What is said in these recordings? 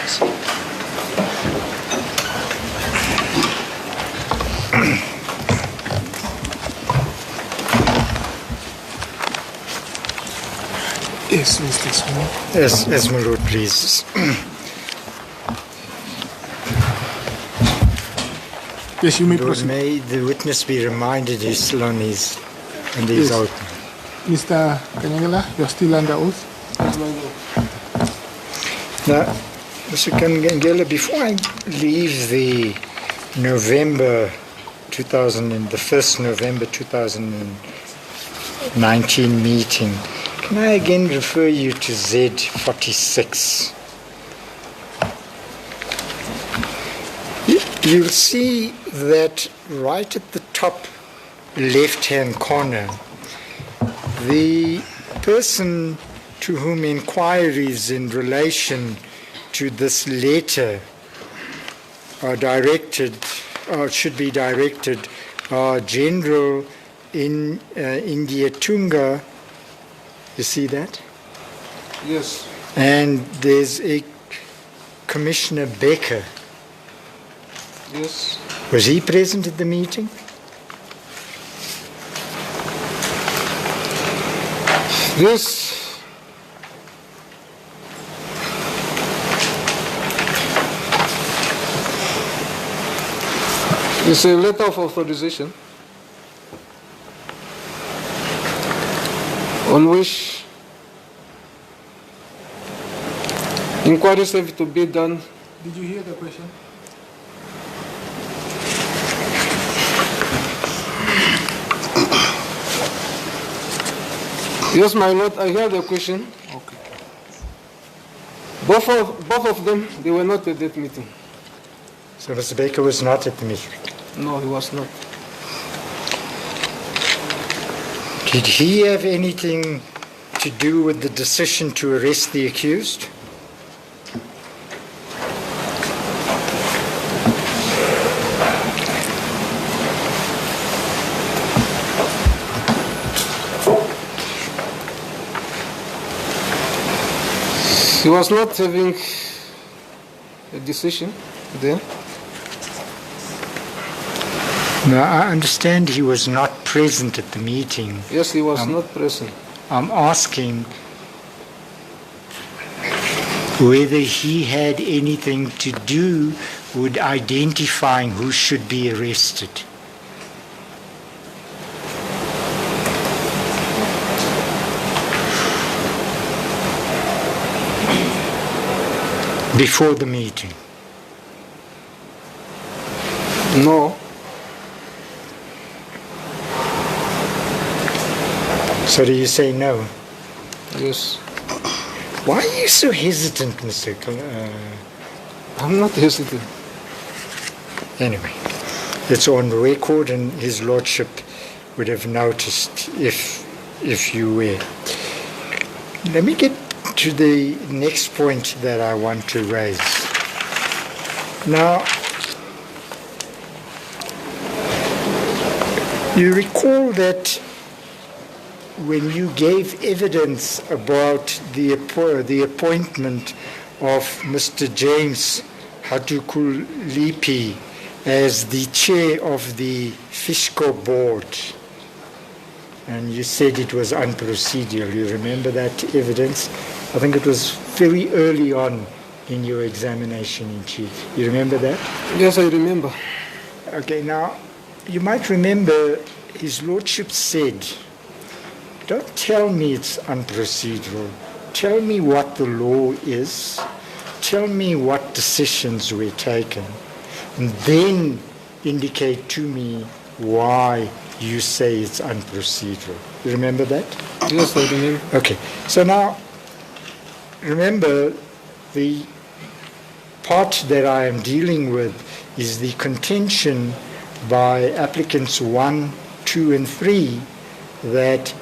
Yes, Mr. Smith. Yes, my lord, please. Yes, you may Lord, proceed. may the witness be reminded he's still on his Yes. oath. Mr. Kanyangala, you're still under oath. Now, Mr. Kanyangala, before I leave the first November 2019 meeting, can I again refer you to Z46? You'll see that right at the top left-hand corner, the person to whom inquiries in relation to this letter are directed, or should be directed, are General India Tunga. You see that? Yes. And there's a Commissioner Becker. Yes. Was he present at the meeting? This is a letter of authorization on which inquiries have to be done. Did you hear the question? Yes, my lord, I heard the question. Okay. Both of them, they were not at that meeting. So Mr. Baker was not at the meeting? No, he was not. Did he have anything to do with the decision to arrest the accused? He was not having a decision there. No, I understand he was not present at the meeting. Yes, he was not present. I'm asking whether he had anything to do with identifying who should be arrested. Before the meeting? No. So do you say no? Yes. Why are you so hesitant, Mr. I'm not hesitant. Anyway, it's on record and his lordship would have noticed if you were. Let me get to the next point that I want to raise. Now, you recall that when you gave evidence about the appointment of Mr. James Hatukulipi as the chair of the Fiscal Board, and you said it was unprocedural. You remember that evidence? I think it was very early on in your examination in chief. You remember that? Yes, I remember. Okay, now, you might remember his lordship said, don't tell me it's unprocedural. Tell me what the law is. Tell me what decisions were taken. And then indicate to me why you say it's unprocedural. You remember that? Yes, I remember. Okay. So now, remember, the part that I am dealing with is the contention by applicants 1, 2, and 3 that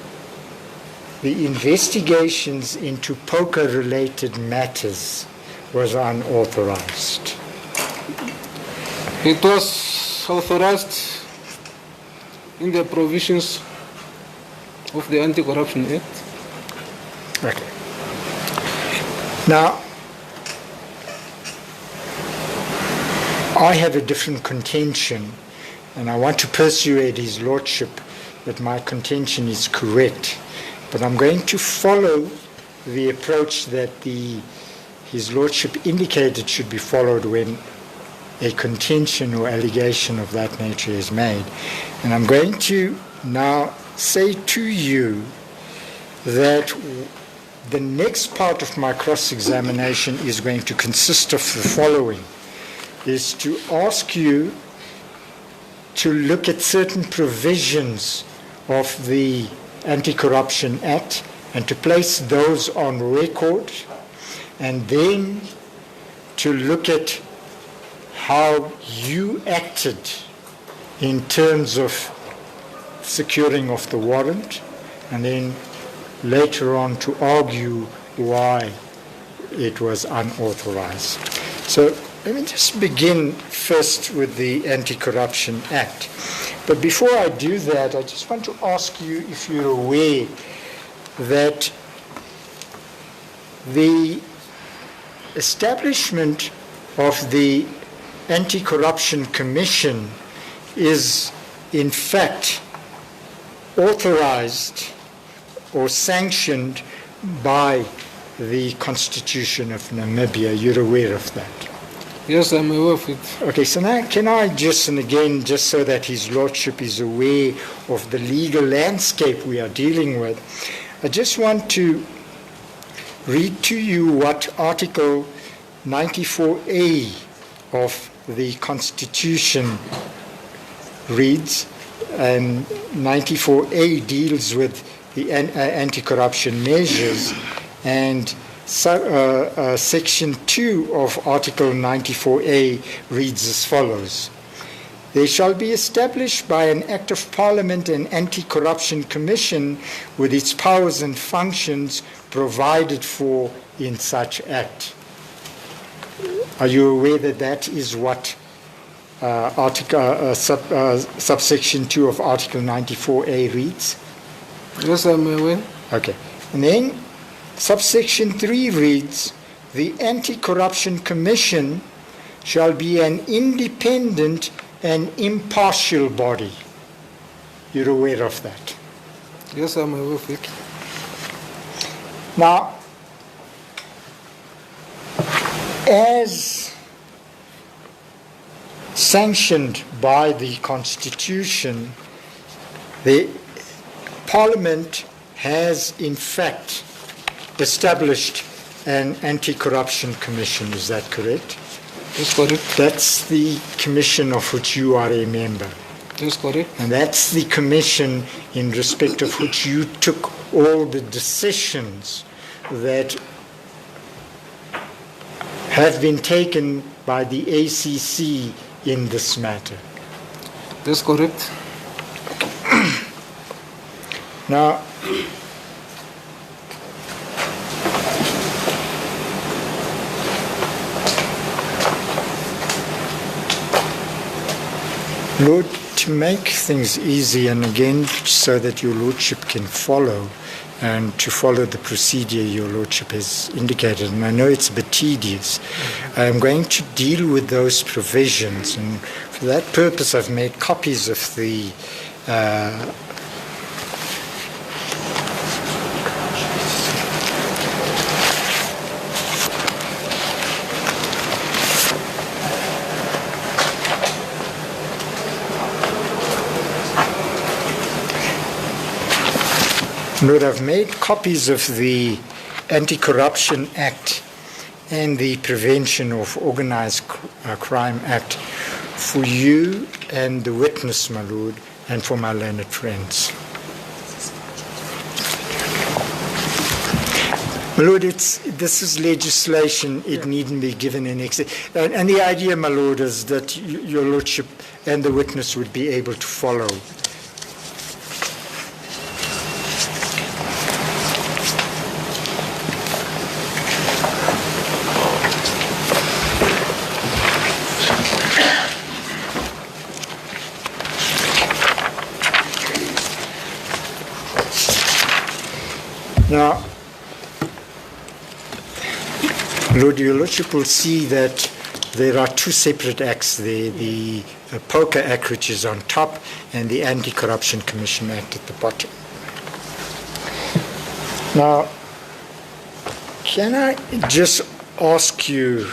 the investigations into poker-related matters was unauthorized. It was authorized in the provisions of the Anti-Corruption Act. Okay. Now, I have a different contention, and I want to persuade His Lordship that my contention is correct. But I'm going to follow the approach that His Lordship indicated should be followed when a contention or allegation of that nature is made. And I'm going to now say to you that the next part of my cross-examination is going to consist of the following, is to ask you to look at certain provisions of the Anti-Corruption Act and to place those on record, and then to look at how you acted in terms of securing of the warrant, and then later on to argue why it was unauthorized. So let me just begin first with the Anti-Corruption Act. But before I do that, I just want to ask you if you're aware that the establishment of the Anti-Corruption Commission is in fact authorized or sanctioned by the Constitution of Namibia. You're aware of that? Yes, I'm aware of it. Okay, so now can I just, and again, just so that His Lordship is aware of the legal landscape we are dealing with, I just want to read to you what Article 94A of the Constitution reads. And 94A deals with the anti-corruption measures, and Section 2 of Article 94A reads as follows. There shall be established by an Act of Parliament an Anti-Corruption Commission with its powers and functions provided for in such Act. Are you aware that that is what subsection 2 of Article 94A reads? Yes, I'm aware. Okay. And then subsection 3 reads, the Anti-Corruption Commission shall be an independent and impartial body. You're aware of that? Yes, I'm aware of it. Now, as sanctioned by the Constitution, the Parliament has in fact established an Anti-Corruption Commission. Is that correct? Yes, correct. That's the commission of which you are a member. Yes, correct. And that's the commission in respect of which you took all the decisions that have been taken by the ACC in this matter. That's correct. Now, Lord, to make things easy, and again, so that your Lordship can follow, and to follow the procedure your Lordship has indicated, and I know it's a bit tedious, I'm going to deal with those provisions, and for that purpose I've made copies of the Lord, I've made copies of the Anti-Corruption Act and the Prevention of Organized Crime Act for you and the witness, my Lord, and for my learned friends. My Lord, this is legislation. It needn't be given in excess. And the idea, my Lord, is that your Lordship and the witness would be able to follow. Now, Lord, your Lordship will see that there are two separate acts there, the Poker Act, which is on top, and the Anti-Corruption Commission Act at the bottom. Now, can I just ask you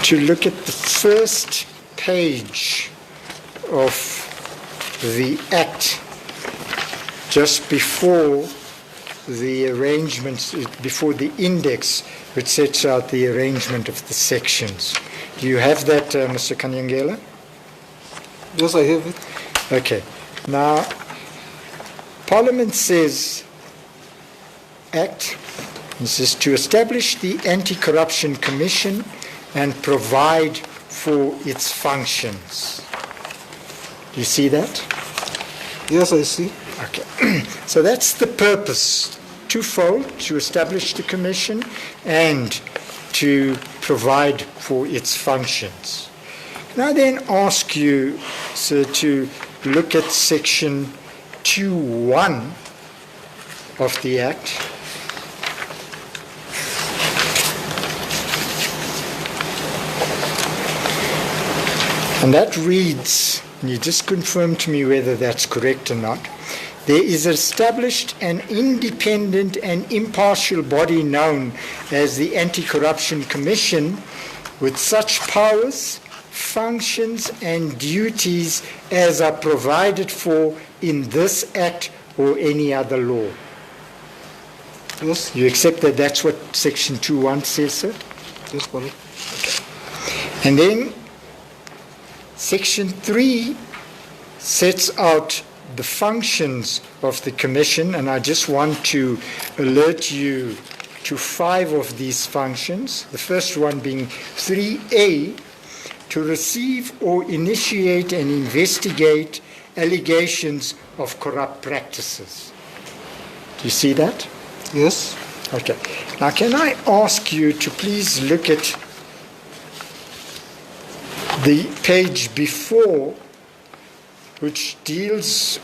to look at the first page of the Act, just before the arrangements, before the index, which sets out the arrangement of the sections. Do you have that, Mr. Kanyangela? Yes, I have it. Okay. Now, Parliament says, Act, this is to establish the Anti-Corruption Commission and provide for its functions. Do you see that? Yes, I see. Okay. So that's the purpose, twofold, to establish the commission and to provide for its functions. Can I then ask you, sir, to look at section 2.1 of the Act? And that reads, and you just confirm to me whether that's correct or not, there is established an independent and impartial body known as the Anti-Corruption Commission with such powers, functions and duties as are provided for in this Act or any other law. Yes. You accept that that's what section 2.1 says, sir? Yes, correct. Okay. And then section 3 sets out the functions of the commission, and I just want to alert you to 5 of these functions. The first one being 3A, to receive or initiate and investigate allegations of corrupt practices. Do you see that? Yes. Okay. Now, can I ask you to please look at the page before, which deals,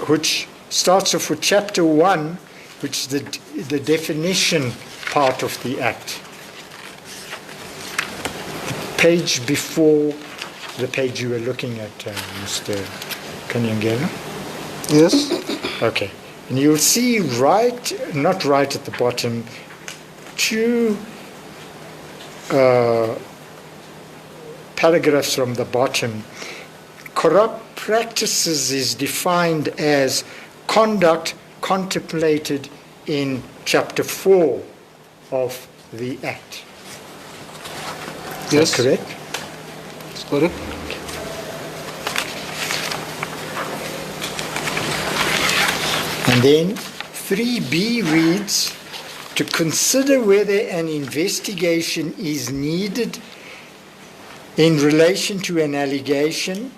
which starts off with chapter 1, which is the definition part of the Act. The page before the page you were looking at, Mr. Kanyangela? Yes. Okay. And you'll see not right at the bottom, 2 paragraphs from the bottom. Corrupt practices is defined as conduct contemplated in chapter 4 of the Act. Is that correct? That's correct. And then 3B reads, to consider whether an investigation is needed in relation to an allegation,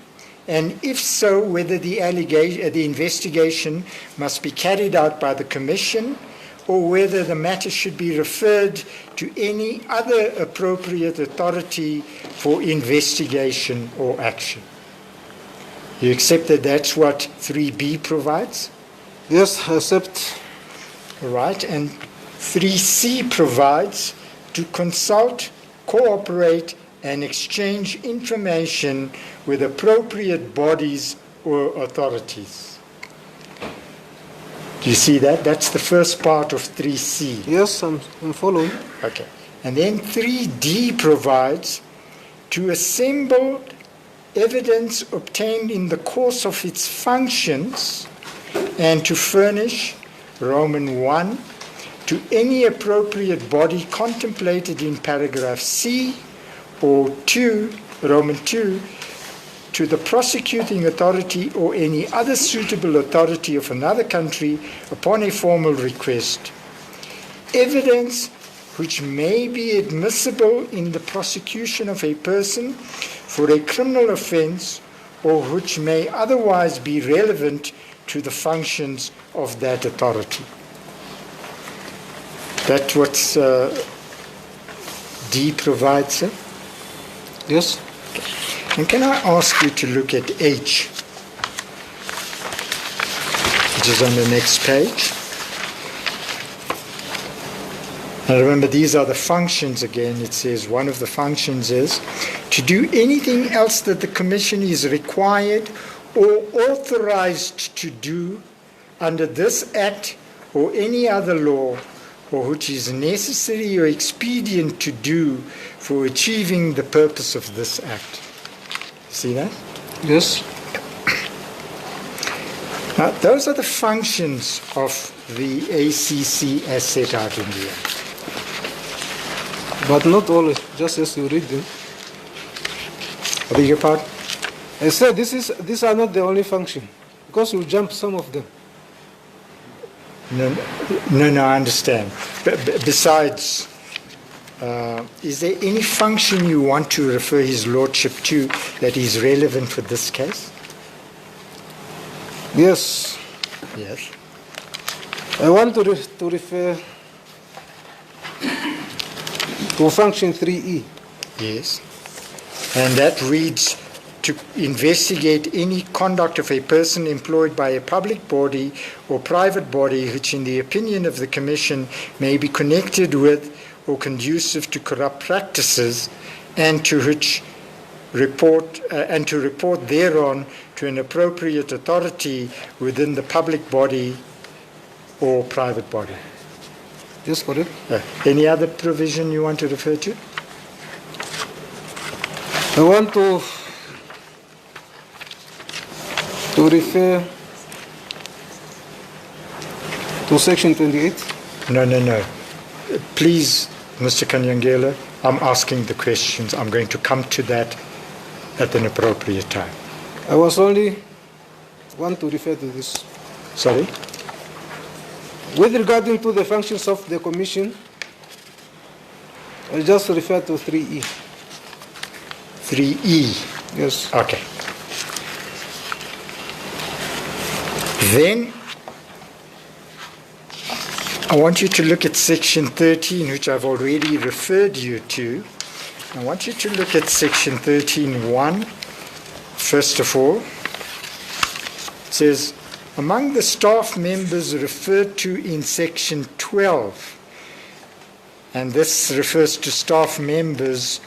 and if so, whether the investigation must be carried out by the Commission or whether the matter should be referred to any other appropriate authority for investigation or action. You accept that that's what 3B provides? Yes, I accept. All right, and 3C provides to consult, cooperate, and exchange information with appropriate bodies or authorities. Do you see that? That's the first part of 3C. Yes, I'm following. Okay. And then 3D provides to assemble evidence obtained in the course of its functions and to furnish, Roman 1, to any appropriate body contemplated in paragraph C, or 2, Roman 2, to the prosecuting authority or any other suitable authority of another country upon a formal request, evidence which may be admissible in the prosecution of a person for a criminal offense or which may otherwise be relevant to the functions of that authority. That's what D provides, sir? Yes. And can I ask you to look at H, which is on the next page? And remember, these are the functions again. It says one of the functions is to do anything else that the Commission is required or authorized to do under this Act or any other law, or which is necessary or expedient to do for achieving the purpose of this Act. See that? Yes. Now, those are the functions of the ACC as set out in the Act. But not all, just as you read them. I beg your pardon? I said these are not the only function, because you jump some of them. No, I understand. Besides, is there any function you want to refer His Lordship to that is relevant for this case? Yes. Yes. I want to refer to function 3E. Yes. And that reads, to investigate any conduct of a person employed by a public body or private body which in the opinion of the Commission may be connected with or conducive to corrupt practices, and to report thereon to an appropriate authority within the public body or private body. Yes, correct. Any other provision you want to refer to? I want to refer to section 28. No. Please, Mr. Kanyangela, I'm asking the questions. I'm going to come to that at an appropriate time. I was only want to refer to this. Sorry? With regarding to the functions of the Commission, I'll just refer to 3E. 3E? Yes. Okay. Then, I want you to look at section 13, which I've already referred you to. I want you to look at section 13.1, first of all. It says, among the staff members referred to in section 12, and this refers to staff members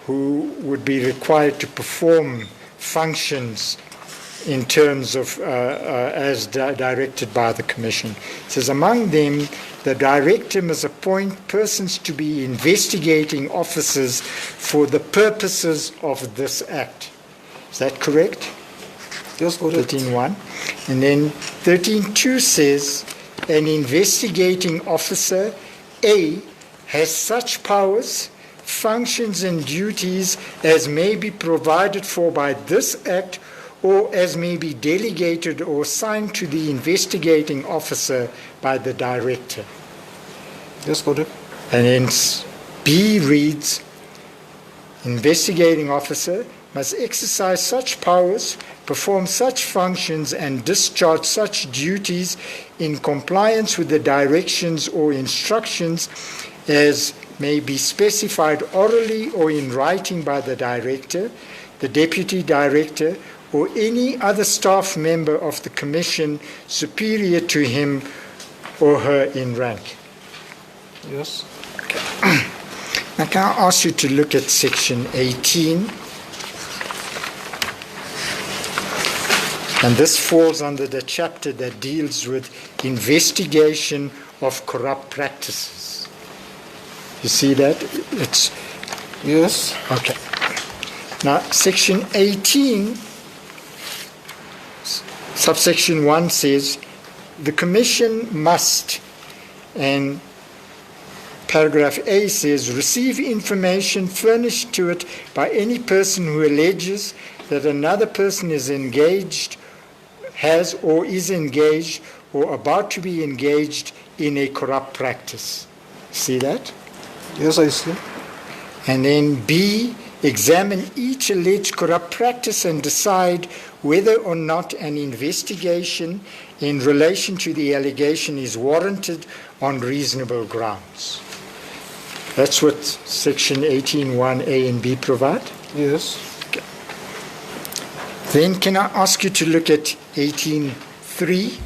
who would be required to perform functions in terms of as directed by the Commission. It says, among them, the Director must appoint persons to be investigating officers for the purposes of this Act. Is that correct? Yes, correct. 13.1. And then 13.2 says, an investigating officer, A, has such powers, functions and duties as may be provided for by this Act or as may be delegated or assigned to the investigating officer by the Director. Yes, correct. And hence B reads, investigating officer must exercise such powers, perform such functions, and discharge such duties in compliance with the directions or instructions as may be specified orally or in writing by the Director, the Deputy Director, or any other staff member of the Commission superior to him or her in rank. Yes. Okay. Now can I ask you to look at section 18? And this falls under the chapter that deals with investigation of corrupt practices. You see that? It's Yes. okay. Now, section 18, subsection 1 says, the Commission must, and paragraph A says, receive information furnished to it by any person who alleges that another person is engaged, has or is engaged or about to be engaged in a corrupt practice. See that? Yes, I see. And then B, examine each alleged corrupt practice and decide whether or not an investigation in relation to the allegation is warranted on reasonable grounds. That's what section 18.1a and b provide. Yes. Okay. Then can I ask you to look at 18.3?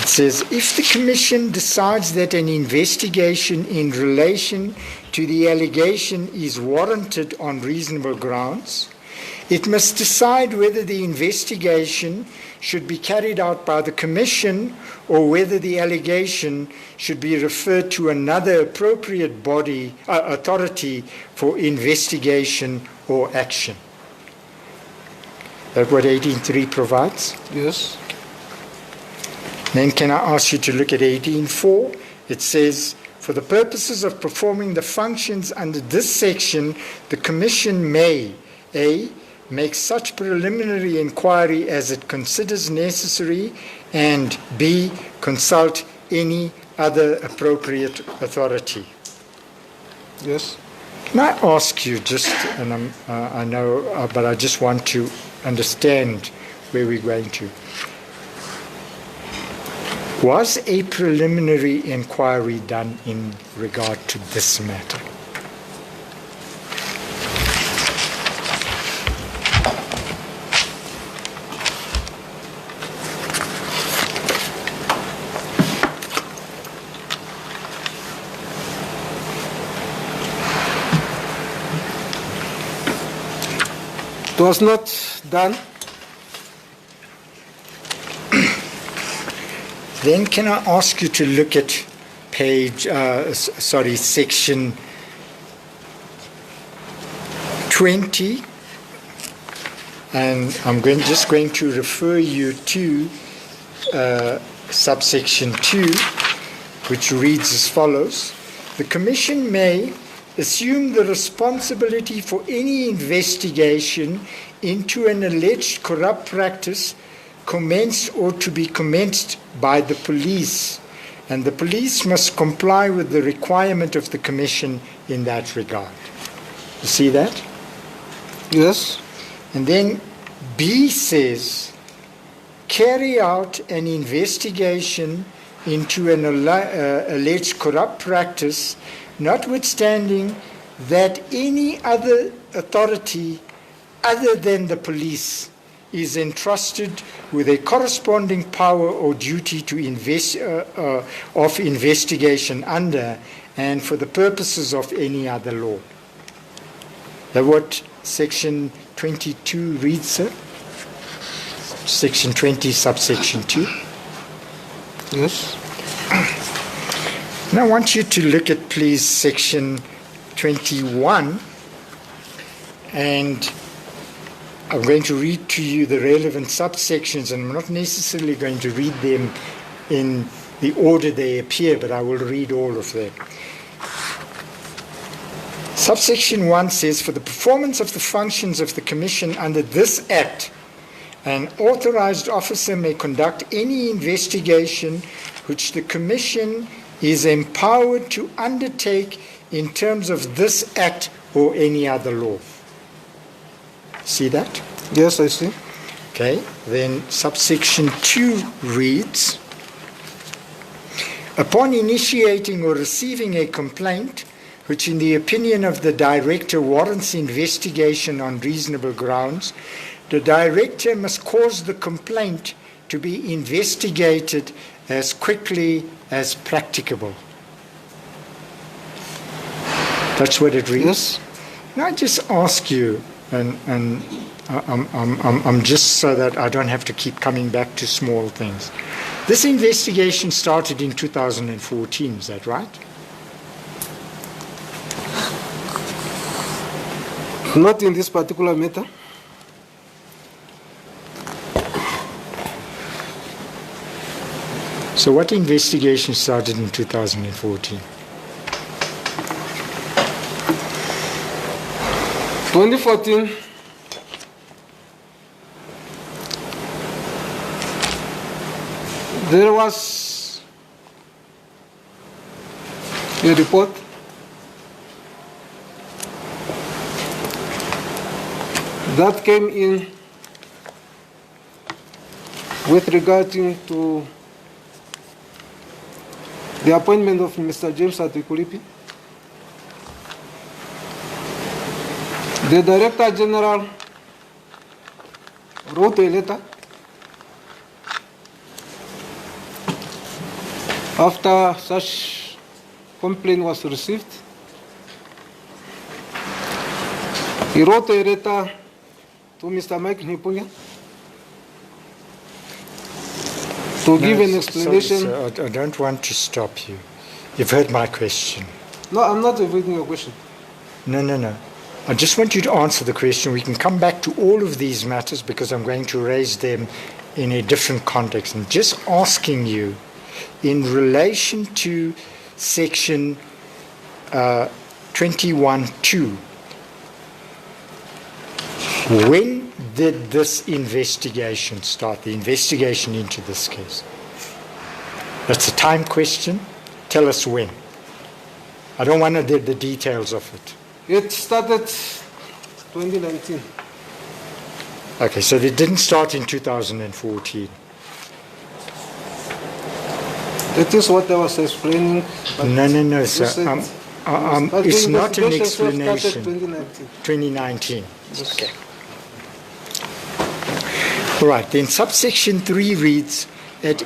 It says, if the Commission decides that an investigation in relation to the allegation is warranted on reasonable grounds, it must decide whether the investigation should be carried out by the Commission or whether the allegation should be referred to another appropriate body, authority for investigation or action. That's what 18.3 provides? Yes. Then can I ask you to look at 18.4? It says, for the purposes of performing the functions under this section, the Commission may, A, make such preliminary inquiry as it considers necessary, and B, consult any other appropriate authority. Yes. Can I ask you just, and I know, but I just want to understand where we're going to. Was a preliminary inquiry done in regard to this matter? It was not done. Then can I ask you to look at section 20, and I'm just going to refer you to subsection 2, which reads as follows. The Commission may assume the responsibility for any investigation into an alleged corrupt practice commenced or to be commenced by the police, and the police must comply with the requirement of the Commission in that regard. You see that? Yes. And then B says, carry out an investigation into an alleged corrupt practice, notwithstanding that any other authority other than the police is entrusted with a corresponding power or duty to of investigation under and for the purposes of any other law. That's what section 22 reads, sir? Section 20, subsection 2. Yes. And I want you to look at, please, section 21, and I'm going to read to you the relevant subsections, and I'm not necessarily going to read them in the order they appear, but I will read all of them. Subsection 1 says, for the performance of the functions of the Commission under this Act, an authorized officer may conduct any investigation which the Commission is empowered to undertake in terms of this Act or any other law. See that? Yes, I see. Okay, then subsection 2 reads, upon initiating or receiving a complaint which in the opinion of the Director warrants investigation on reasonable grounds, the Director must cause the complaint to be investigated as quickly as practicable. That's what it reads. Yes. Now I just ask you, and I'm just so that I don't have to keep coming back to small things. This investigation started in 2014, is that right? Not in this particular matter. So what investigation started in 2014? 2014, there was a report that came in with regard to the appointment of Mr. James Atukulipi. The Director General wrote a letter After such complaint was received, he wrote a letter to Mr. Mike Nipunya to give an explanation. Sorry, sir, I don't want to stop you. You've heard my question. No, I'm not avoiding your question. No. I just want you to answer the question. We can come back to all of these matters because I'm going to raise them in a different context. I'm just asking you, in relation to section 21.2, when did this investigation start, the investigation into this case? That's a time question. Tell us when. I don't want to know the details of it. It started 2019. Okay, so it didn't start in 2014. That is what I was explaining. No, sir. It's not an Investigation explanation. started 2019. Yes. Okay. All right, then subsection 3 reads that...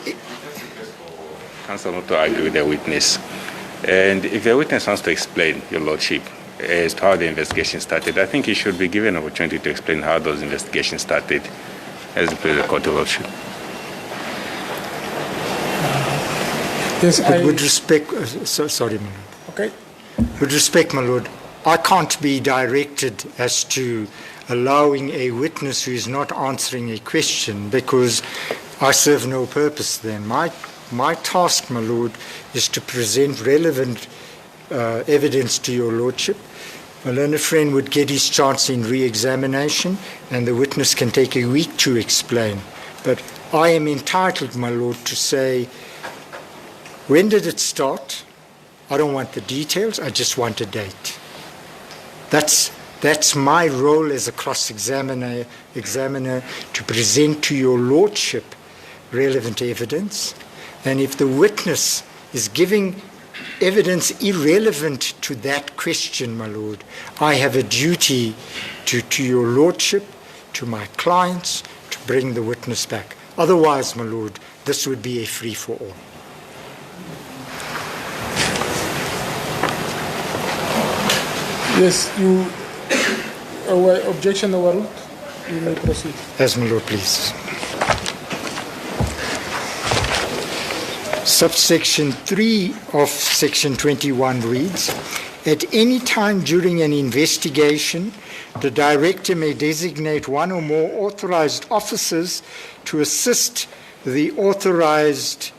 Counsel not to argue with the witness. And if the witness wants to explain, Your Lordship, as to how the investigation started, I think he should be given an opportunity to explain how those investigations started as the court of lordship. Yes, But with respect... sorry, my lord. Okay. With respect, my lord, I can't be directed as to allowing a witness who is not answering a question because I serve no purpose then. My task, my lord, is to present relevant evidence to your lordship. My learned friend would get his chance in re-examination and the witness can take a week to explain. But I am entitled, my lord, to say, when did it start? I don't want the details, I just want a date. That's my role as a cross-examiner to present to your lordship relevant evidence. And if the witness is giving evidence irrelevant to that question, my lord, I have a duty to your lordship, to my clients, to bring the witness back. Otherwise, my lord, this would be a free-for-all. Yes, you. Objection overruled. You may proceed. Yes, my lord, please. Subsection 3 of section 21 reads, at any time during an investigation, the director may designate one or more authorized officers to assist the authorized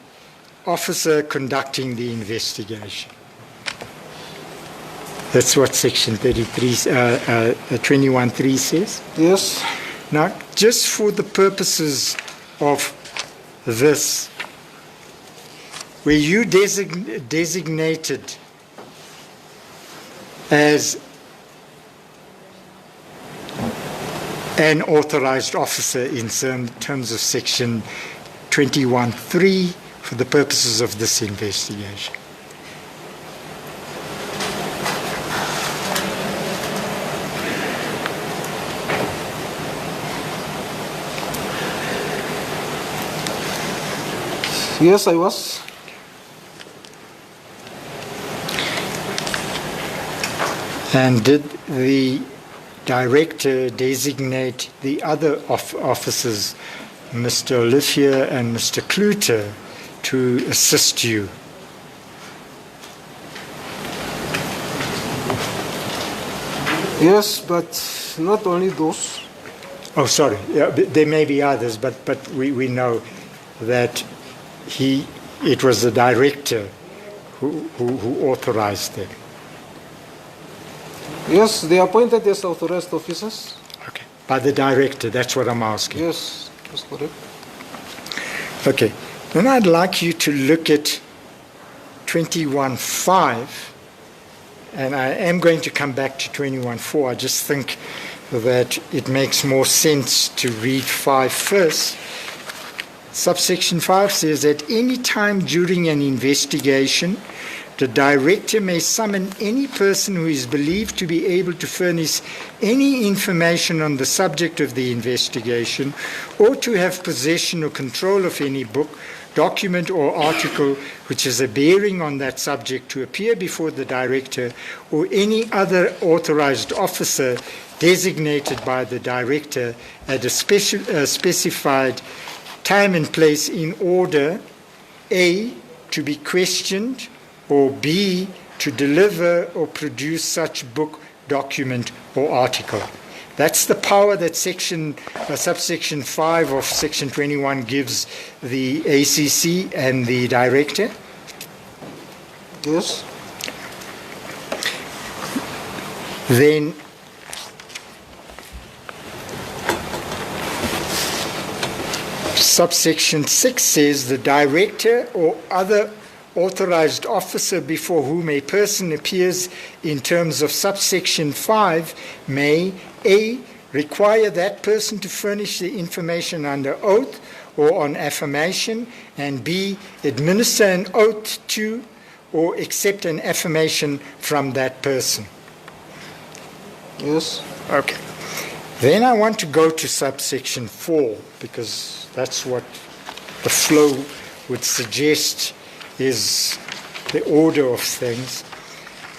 officer conducting the investigation. That's what section 21.3 says. Yes. Now, just for the purposes of this, were you designated as an authorized officer in terms of section 21.3 for the purposes of this investigation? Yes, I was. And did the director designate the other officers, Mr. Olivier and Mr. Kluter, to assist you? Yes, but not only those. Oh, sorry. Yeah, there may be others, but we know that it was the director who authorized them. Yes, they are appointed as authorized officers. Okay. By the director, that's what I'm asking. Yes, that's correct. Okay. Then I'd like you to look at 21.5, and I am going to come back to 21.4. I just think that it makes more sense to read 5 first. Subsection 5 says, at any time during an investigation, the director may summon any person who is believed to be able to furnish any information on the subject of the investigation or to have possession or control of any book, document or article which has a bearing on that subject to appear before the director or any other authorized officer designated by the director at a specified time and place in order, A, to be questioned, or B, to deliver or produce such book, document, or article. That's the power that subsection 5 of section 21 gives the ACC and the director. Yes. Then subsection 6 says the director or other authorized officer before whom a person appears in terms of subsection 5 may A, require that person to furnish the information under oath or on affirmation, and B, administer an oath to or accept an affirmation from that person. Yes. Okay. Then I want to go to subsection 4 because that's what the flow would suggest is the order of things.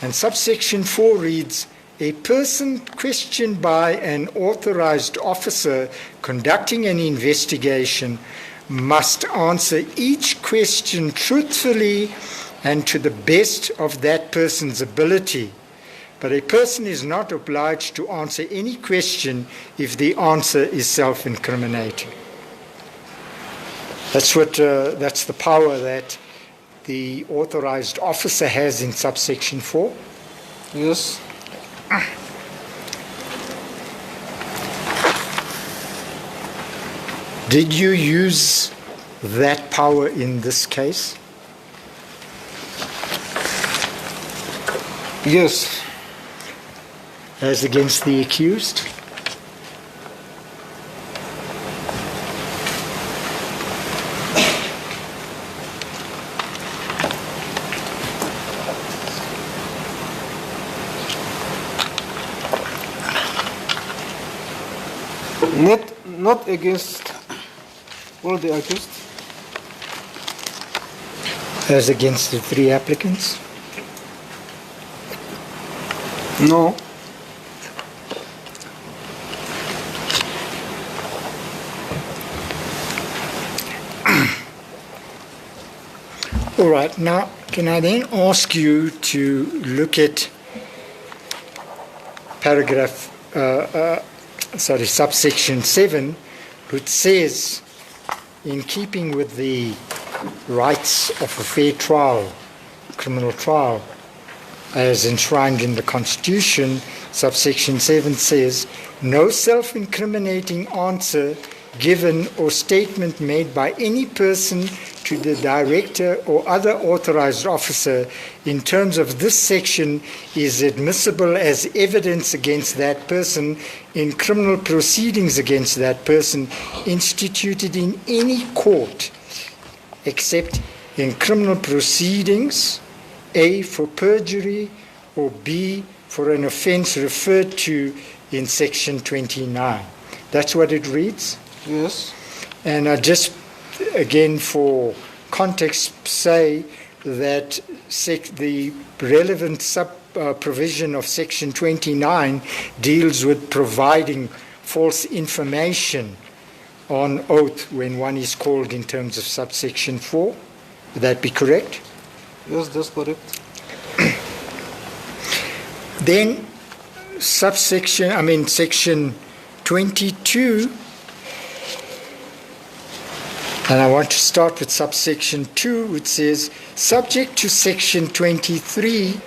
And subsection 4 reads, a person questioned by an authorized officer conducting an investigation must answer each question truthfully and to the best of that person's ability. But a person is not obliged to answer any question if the answer is self-incriminating. That's the power that the authorized officer has in subsection 4. Yes. Did you use that power in this case? Yes. As against the accused? Not against all the accused. As against the 3 applicants? No. All right, now can I then ask you to look at subsection 7, which says, in keeping with the rights of a fair trial, criminal trial, as enshrined in the Constitution, subsection 7 says, no self-incriminating answer given or statement made by any person to the director or other authorized officer in terms of this section is admissible as evidence against that person in criminal proceedings against that person instituted in any court except in criminal proceedings, A, for perjury, or B, for an offense referred to in section 29. That's what it reads? Yes. And I just, again, for context, say that the relevant provision of section 29 deals with providing false information on oath when one is called in terms of subsection 4. Would that be correct? Yes, that's correct. Then section 22, and I want to start with subsection 2, which says, subject to section 23,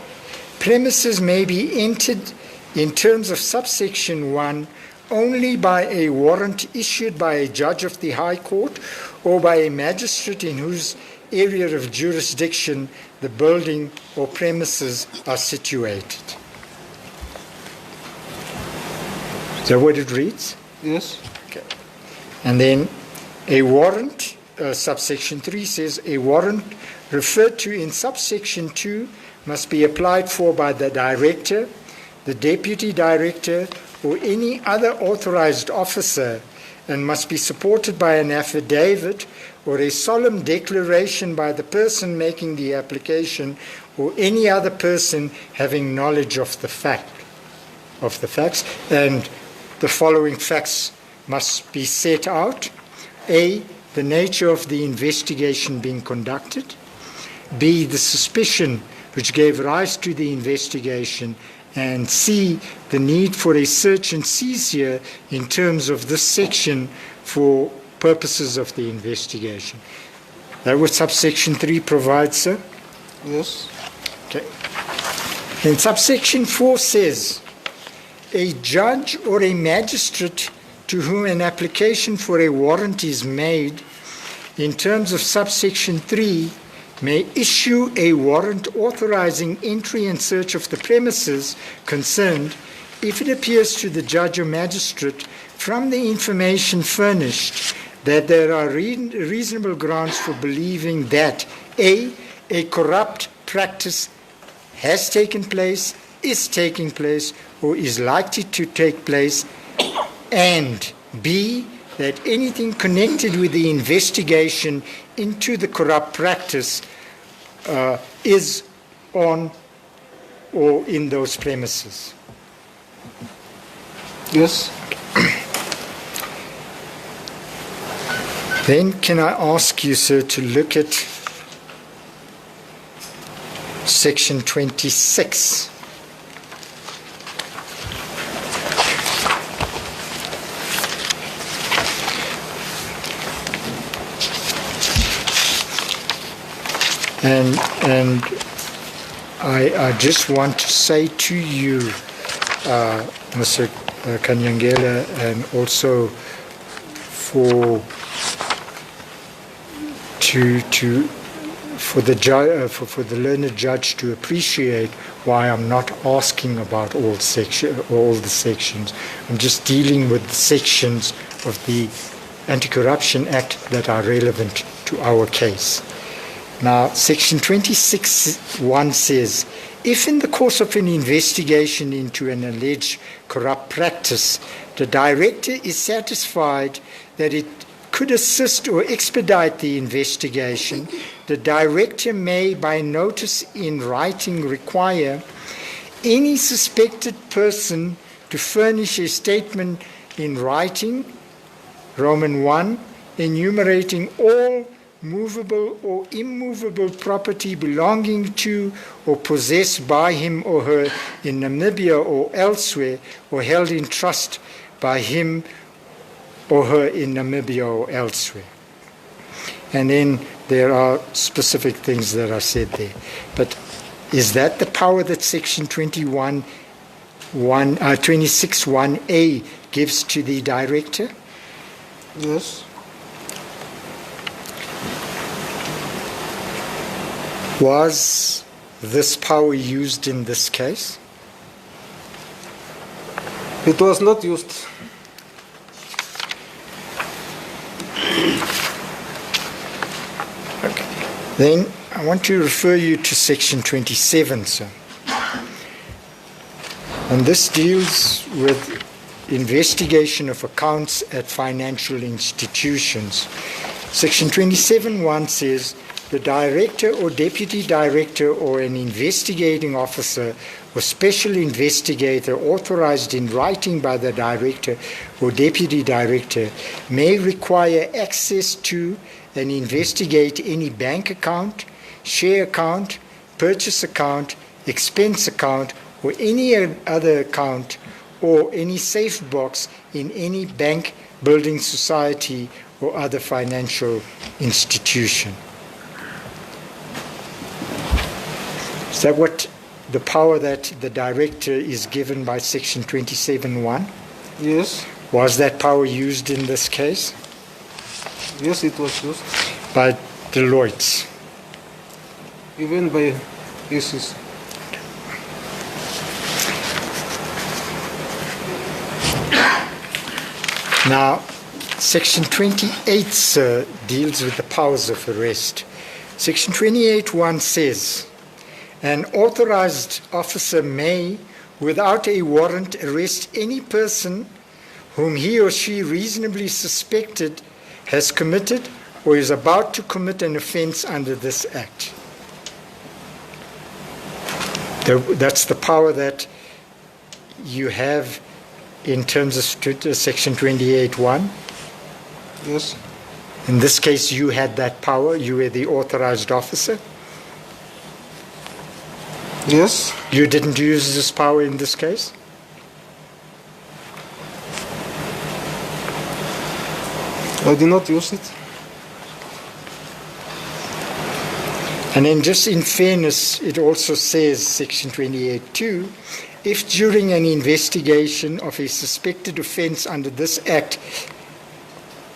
premises may be entered in terms of subsection 1 only by a warrant issued by a judge of the High Court or by a magistrate in whose area of jurisdiction the building or premises are situated. Is that what it reads? Yes. Okay. And then a warrant, subsection 3 says, a warrant referred to in subsection 2 must be applied for by the director, the deputy director, or any other authorized officer, and must be supported by an affidavit or a solemn declaration by the person making the application or any other person having knowledge of the facts. And the following facts must be set out. A, the nature of the investigation being conducted. B, the suspicion which gave rise to the investigation. And C, the need for a search and seizure in terms of this section for purposes of the investigation. That what subsection 3 provides, sir? Yes. Okay. Then subsection 4 says, a judge or a magistrate to whom an application for a warrant is made in terms of subsection 3 may issue a warrant authorizing entry and search of the premises concerned if it appears to the judge or magistrate from the information furnished that there are reasonable grounds for believing that A, corrupt practice has taken place, is taking place, or is likely to take place, and B, that anything connected with the investigation into the corrupt practice is on or in those premises. Yes. Then can I ask you, sir, to look at section 26. And I just want to say to you, Mr. Kanyangela, and also for the learned judge to appreciate why I'm not asking about all the sections. I'm just dealing with the sections of the Anti-Corruption Act that are relevant to our case. Now, section 26(1) says, if in the course of an investigation into an alleged corrupt practice, the director is satisfied that it could assist or expedite the investigation, the director may, by notice in writing, require any suspected person to furnish a statement in writing, Roman 1, enumerating all movable or immovable property belonging to or possessed by him or her in Namibia or elsewhere, or held in trust by him or her in Namibia or elsewhere. And then there are specific things that are said there. But is that the power that section 26(1)(a) gives to the director? Yes. Was this power used in this case? It was not used. Okay. Then I want to refer you to section 27, sir. And this deals with investigation of accounts at financial institutions. Section 27(1) says, the director or deputy director or an investigating officer or special investigator authorized in writing by the director or deputy director may require access to and investigate any bank account, share account, purchase account, expense account, or any other account or any safe box in any bank, building society, or other financial institution. Is that what the power that the director is given by section 27(1)? Yes. Was that power used in this case? Yes, it was used. By Deloitte? Even by ISIS. Now, section 28, sir, deals with the powers of arrest. Section 28(1) says, an authorized officer may, without a warrant, arrest any person whom he or she reasonably suspected has committed or is about to commit an offense under this act. That's the power that you have in terms of Section 28.1. Yes. In this case, you had that power. You were the authorized officer. Yes. You didn't use this power in this case? I did not use it. And then just in fairness, it also says, Section 28.2, if during an investigation of a suspected offense under this act,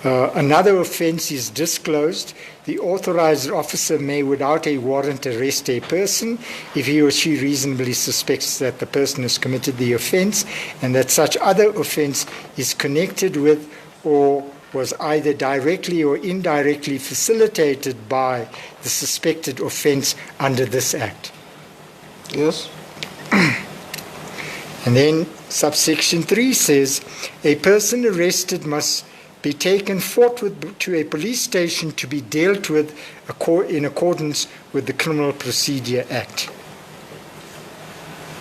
another offense is disclosed, the authorized officer may, without a warrant, arrest a person if he or she reasonably suspects that the person has committed the offense and that such other offense is connected with or was either directly or indirectly facilitated by the suspected offense under this act. Yes. And then subsection 3 says, a person arrested must be taken forthwith to a police station to be dealt with in accordance with the Criminal Procedure Act.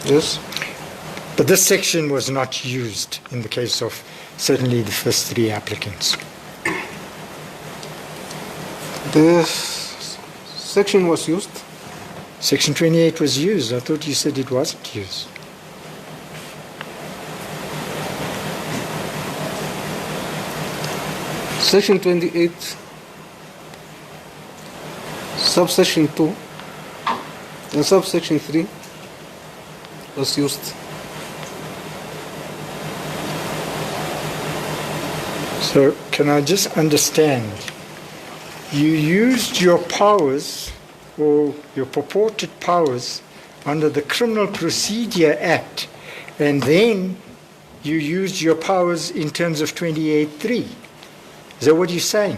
Yes. But this section was not used in the case of certainly the first 3 applicants. The section was used. Section 28 was used. I thought you said it wasn't used. Section 28, subsection 2 and subsection 3 was used. So can I just understand? You used your powers or your purported powers under the Criminal Procedure Act, and then you used your powers in terms of 28.3. Is that what you're saying?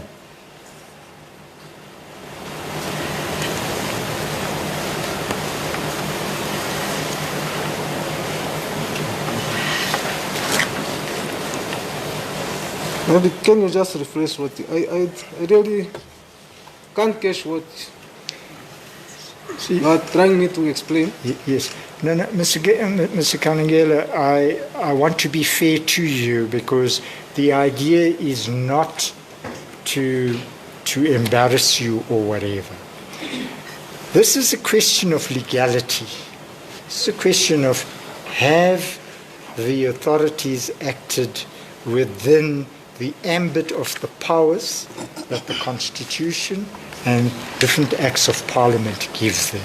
Maybe can you just rephrase what I really can't catch what you are trying me to explain. Yes. No, Mr. Kanangela, I want to be fair to you because the idea is not to embarrass you or whatever. This is a question of legality. It's a question of have the authorities acted within the ambit of the powers that the Constitution and different acts of Parliament give them.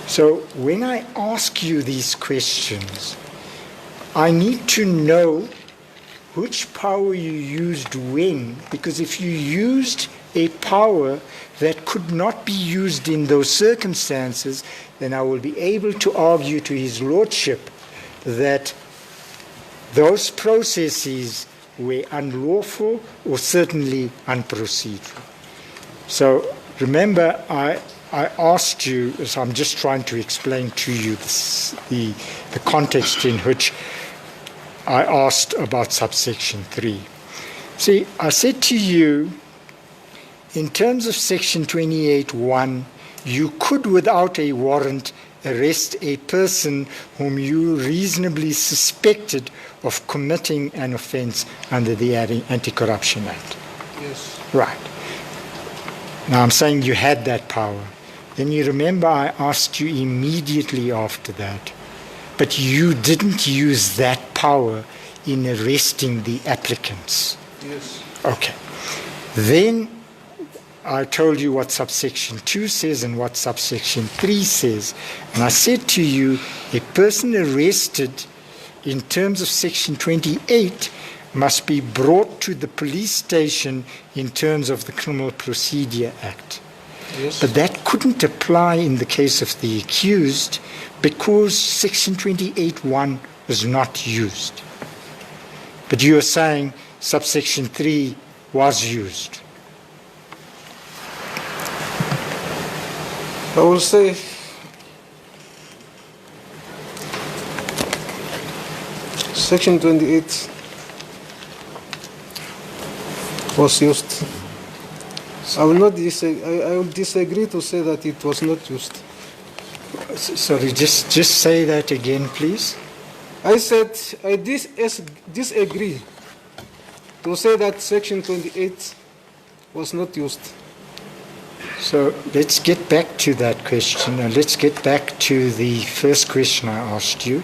So when I ask you these questions, I need to know which power you used when, because if you used a power that could not be used in those circumstances, then I will be able to argue to His Lordship that those processes were unlawful or certainly unprocedural. So remember, I asked you, so I'm just trying to explain to you the context in which I asked about subsection 3. See, I said to you, in terms of section 28.1, you could, without a warrant, arrest a person whom you reasonably suspected of committing an offense under the Anti-Corruption Act. Yes. Right. Now I'm saying you had that power. Then you remember I asked you immediately after that, but you didn't use that power in arresting the applicants. Yes. Okay. Then I told you what subsection 2 says and what subsection 3 says. And I said to you, a person arrested in terms of section 28 must be brought to the police station in terms of the Criminal Procedure Act. Yes. But that couldn't apply in the case of the accused because section 28.1 was not used. But you are saying subsection 3 was used. I will say section 28 was used. I will not disagree. I will disagree to say that it was not used. Sorry, just say that again, please. I said I disagree to say that Section 28 was not used. So let's get back to that question, and let's get back to the first question I asked you.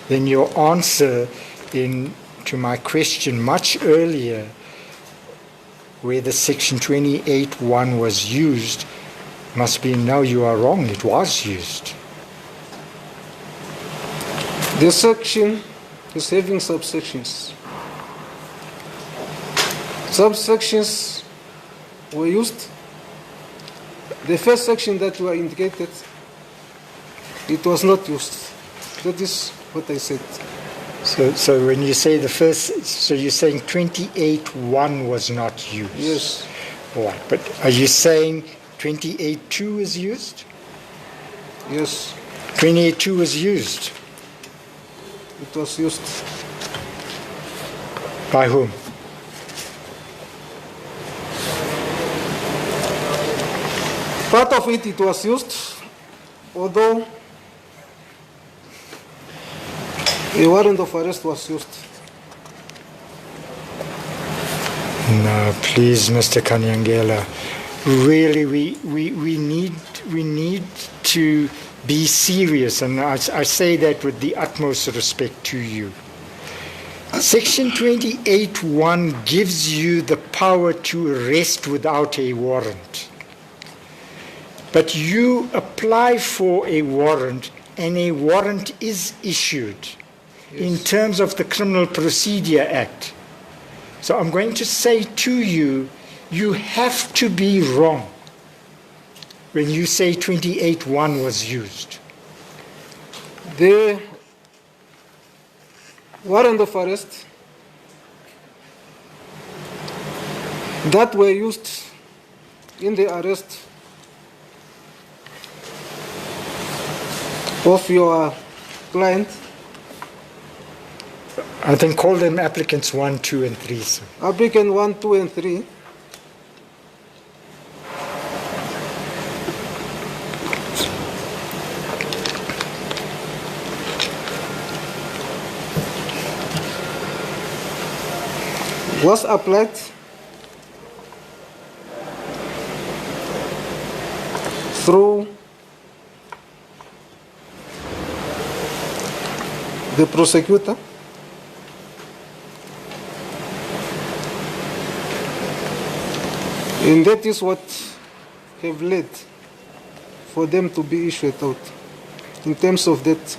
Then your answer to my question much earlier, where the Section 28(1) was used, must be no, you are wrong, it was used. The section is having subsections. Subsections were used. The first section that you are indicated, it was not used. That is what I said. So when you say the first, so you're saying 28(1) was not used? Yes. All right, but are you saying 28(2) is used? Yes, 28(2) was used. it was used. By whom? Part of it was used, although a warrant of arrest was used. No, please, Mr. Kanyangela. Really, we need to be serious, and I say that with the utmost respect to you. Section 28(1) gives you the power to arrest without a warrant. But you apply for a warrant, and a warrant is issued in terms of the Criminal Procedure Act. So I'm going to say to you, you have to be wrong when you say 28(1) was used. The warrant of arrest that were used in the arrest of your client, I then call them applicants 1, 2, and 3, sir. applicant 1, 2, and 3, was applied through the prosecutor, and that is what have led for them to be issued out in terms of that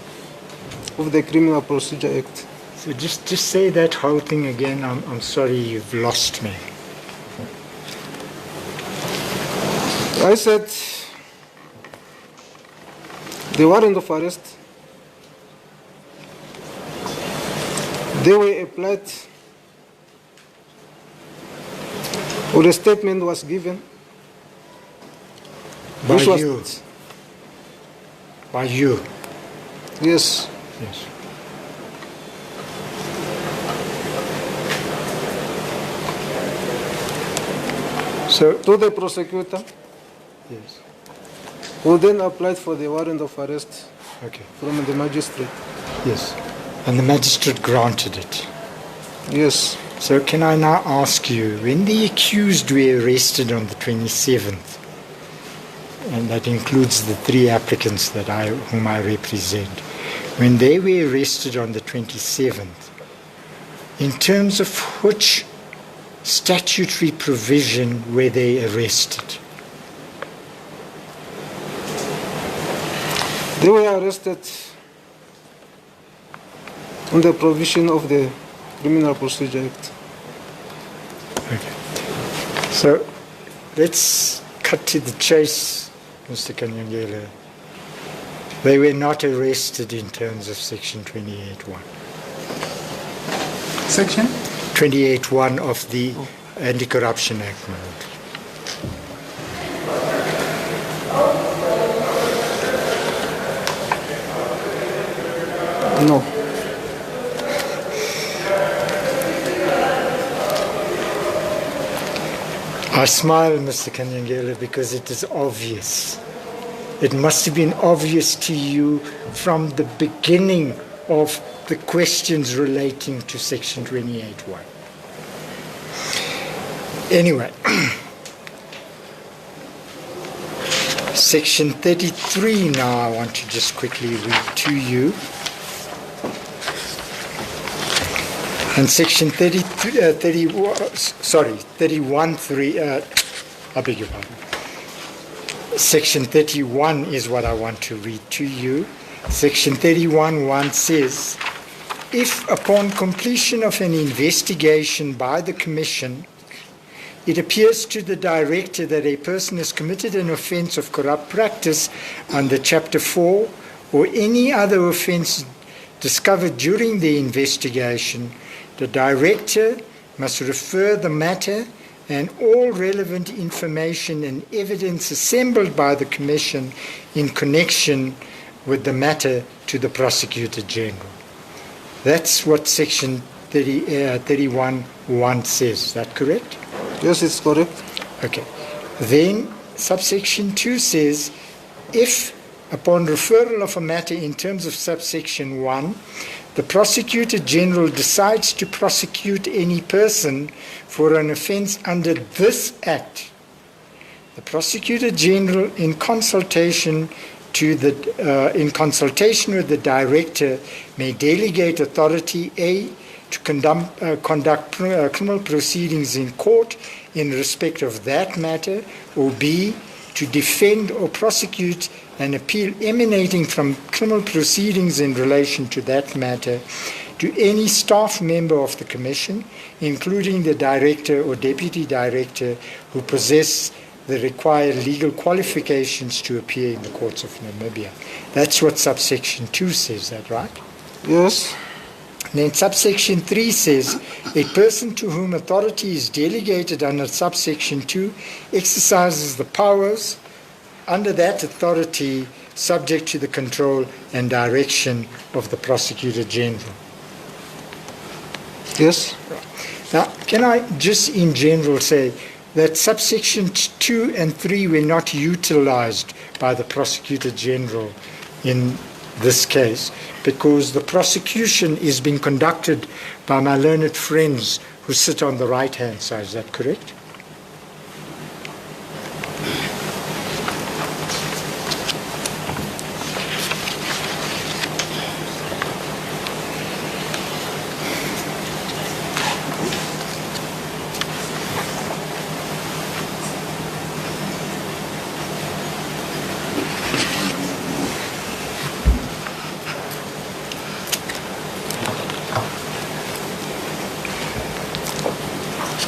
of the Criminal Procedure Act. So just say that whole thing again. I'm sorry, you've lost me. I said the warrant of arrest, they were applied, or a statement was given. By which was- you. By you. Yes. Yes. So, To the prosecutor, yes. who then applied for the warrant of arrest Okay. from the magistrate. Yes. And the magistrate granted it. Yes. So can I now ask you, when the accused were arrested on the 27th, and that includes the 3 applicants whom I represent, when they were arrested on the 27th, in terms of which statutory provision were they arrested? They were arrested on the provision of the Criminal Procedure Act. Okay. So let's cut to the chase, Mr. Kanyangela. They were not arrested in terms of Section 28(1). Section? 28(1) of the Anti-Corruption Act, my lord. No. I smile, Mr. Kanyangela, because it is obvious. It must have been obvious to you from the beginning of the questions relating to Section 28.1. Anyway, Section 33 now I want to just quickly read to you. And Section 31.3, I beg your pardon. Section 31 is what I want to read to you. Section 31.1 says, if upon completion of an investigation by the Commission, it appears to the Director that a person has committed an offence of corrupt practice under Chapter 4 or any other offence discovered during the investigation, the Director must refer the matter and all relevant information and evidence assembled by the Commission in connection with the matter to the Prosecutor General. That's what Section 31.1 says. Is that correct? Yes, it's correct. Okay. Then subsection 2 says, if upon referral of a matter in terms of subsection 1, the Prosecutor General decides to prosecute any person for an offence under this Act, the Prosecutor General, in consultation with the Director, may delegate authority A, to conduct criminal proceedings in court in respect of that matter, or B, to defend or prosecute an appeal emanating from criminal proceedings in relation to that matter to any staff member of the Commission, including the Director or Deputy Director who possess the required legal qualifications to appear in the courts of Namibia. That's what subsection 2 says, is that right? Yes. Then subsection 3 says, a person to whom authority is delegated under subsection 2 exercises the powers under that authority subject to the control and direction of the Prosecutor General. Yes. Now, can I just in general say that subsections 2 and 3 were not utilized by the Prosecutor General in this case, because the prosecution is being conducted by my learned friends who sit on the right-hand side. Is that correct?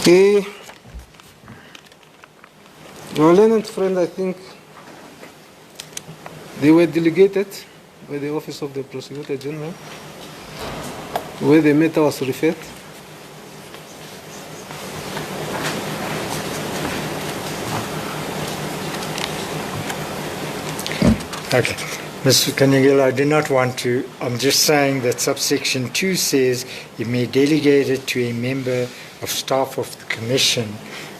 Okay. Your learned friend, I think, they were delegated by the Office of the Prosecutor General, where the matter was referred. Okay. Mr. Kanigil, I do not want to, I'm just saying that subsection 2 says you may delegate it to a member of staff of the Commission,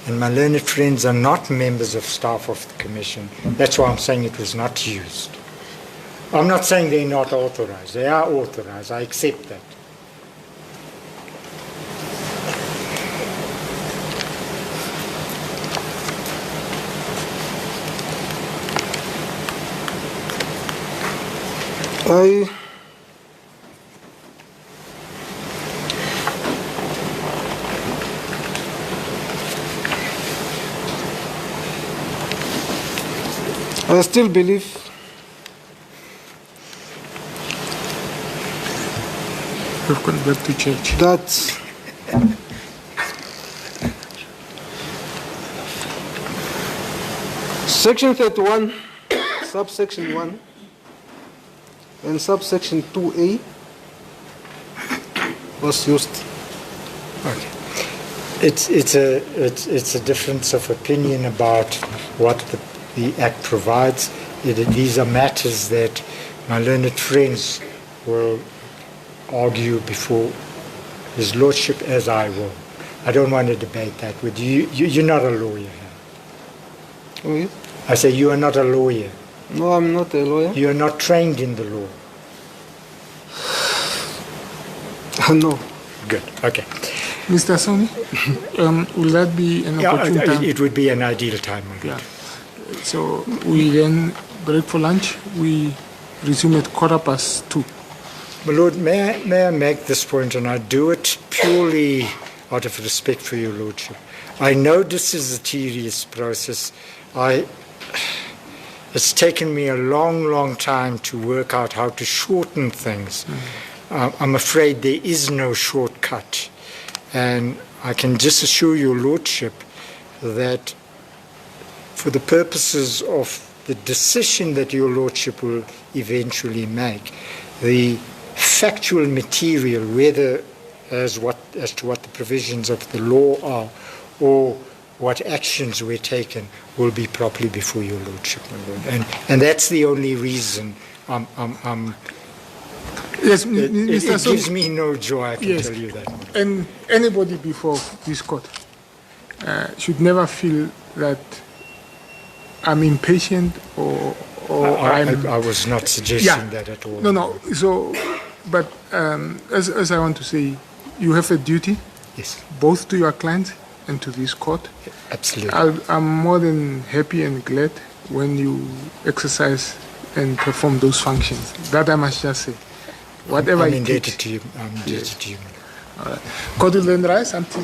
and my learned friends are not members of staff of the Commission. That's why I'm saying it was not used. I'm not saying they're not authorized. They are authorized. I accept that. I still believe We've gone back to church. that Section 31, subsection 1, and subsection 2A was used. Okay. It's a difference of opinion about what the Act provides. These are matters that my learned friends will argue before His Lordship, as I will. I don't want to debate that with you. You're not a lawyer. Oh, yeah? I say you are not a lawyer. No, I'm not a lawyer. You are not trained in the law. No. Good. Okay. Mr. Soni, will that be an opportune time? It would be an ideal time. Yeah. So we then break for lunch. We resume at 2:15. My Lord, may I make this point, and I do it purely out of respect for your Lordship. I know this is a tedious process. It's taken me a long, long time to work out how to shorten things. I'm afraid there is no shortcut. And I can just assure your Lordship that for the purposes of the decision that your Lordship will eventually make, the factual material, whether as to what the provisions of the law are or what actions were taken, will be properly before your Lordship, my Lord. And that's the only reason Yes, it Mr. Soni. gives me no joy, I can tell you that. And anybody before this court should never feel that I'm impatient or I was not suggesting that at all. No. So, but as I want to say, you have a duty, Yes, both to your clients and to this court. absolutely. I'm more than happy and glad when you exercise and perform those functions. That I must just say. Whatever I'm it indebted takes. to you. I'm indebted to you. All right. Court will then rise until.